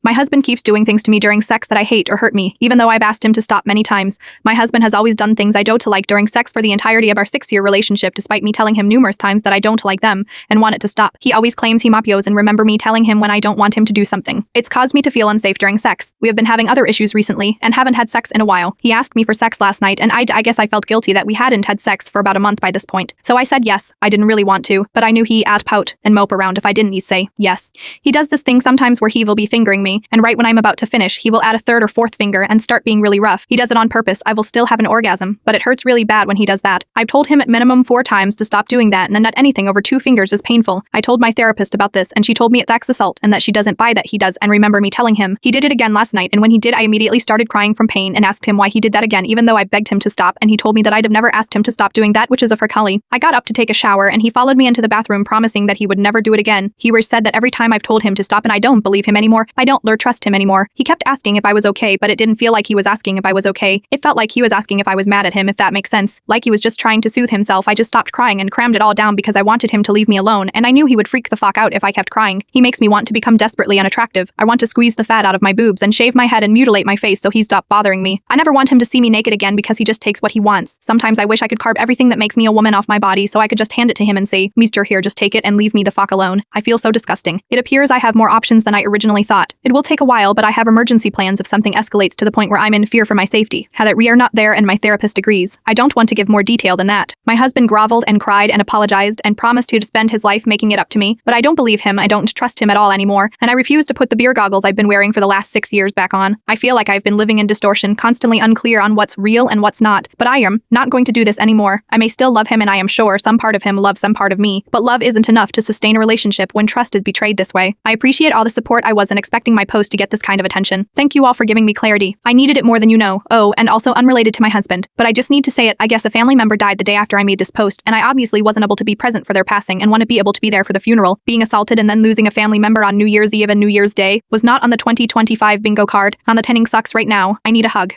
My husband keeps doing things to me during sex that I hate or hurt me, even though I've asked him to stop many times. My husband has always done things I don't like during sex for the entirety of our 6-year relationship, despite me telling him numerous times that I don't like them and want it to stop. He always claims he mapios and remember me telling him when I don't want him to do something. It's caused me to feel unsafe during sex. We have been having other issues recently and haven't had sex in a while. He asked me for sex last night and I guess I felt guilty that we hadn't had sex for about a month by this point. So I said yes. I didn't really want to, but I knew he'd pout and mope around if I didn't say yes. He does this thing sometimes where he will be fingering me, and right when I'm about to finish, he will add a third or fourth finger and start being really rough. He does it on purpose. I will still have an orgasm, but it hurts really bad when he does that. I've told him at minimum 4 times to stop doing that and that anything over 2 fingers is painful. I told my therapist about this and she told me it's sex assault and that she doesn't buy that he does and remember me telling him. He did it again last night, and when he did, I immediately started crying from pain and asked him why he did that again, even though I begged him to stop, and he told me that I'd have never asked him to stop doing that, which is a fricali. I got up to take a shower and he followed me into the bathroom promising that he would never do it again. He said that every time I've told him to stop and I don't believe him anymore. I don't trust him anymore. He kept asking if I was okay, but it didn't feel like he was asking if I was okay. It felt like he was asking if I was mad at him, if that makes sense. Like he was just trying to soothe himself. I just stopped crying and crammed it all down because I wanted him to leave me alone, and I knew he would freak the fuck out if I kept crying. He makes me want to become desperately unattractive. I want to squeeze the fat out of my boobs and shave my head and mutilate my face so he stopped bothering me. I never want him to see me naked again because he just takes what he wants. Sometimes I wish I could carve everything that makes me a woman off my body so I could just hand it to him and say, "Mister, here, just take it and leave me the fuck alone." I feel so disgusting. It appears I have more options than I originally thought. It will take a while, but I have emergency plans if something escalates to the point where I'm in fear for my safety. That we are not there and my therapist agrees. I don't want to give more detail than that. My husband groveled and cried and apologized and promised to spend his life making it up to me, but I don't believe him. I don't trust him at all anymore, and I refuse to put the beer goggles I've been wearing for the last 6 years back on. I feel like I've been living in distortion, constantly unclear on what's real and what's not, but I am not going to do this anymore. I may still love him, and I am sure some part of him loves some part of me, but love isn't enough to sustain a relationship when trust is betrayed this way. I appreciate all the support. I wasn't expecting my post to get this kind of attention. Thank you all for giving me clarity. I needed it more than you know. Oh, and also unrelated to my husband, but I just need to say it. I guess a family member died the day after I made this post, and I obviously wasn't able to be present for their passing and want to be able to be there for the funeral. Being assaulted and then losing a family member on New Year's Eve and New Year's Day was not on the 2025 bingo card. On the tinning sucks right now. I need a hug.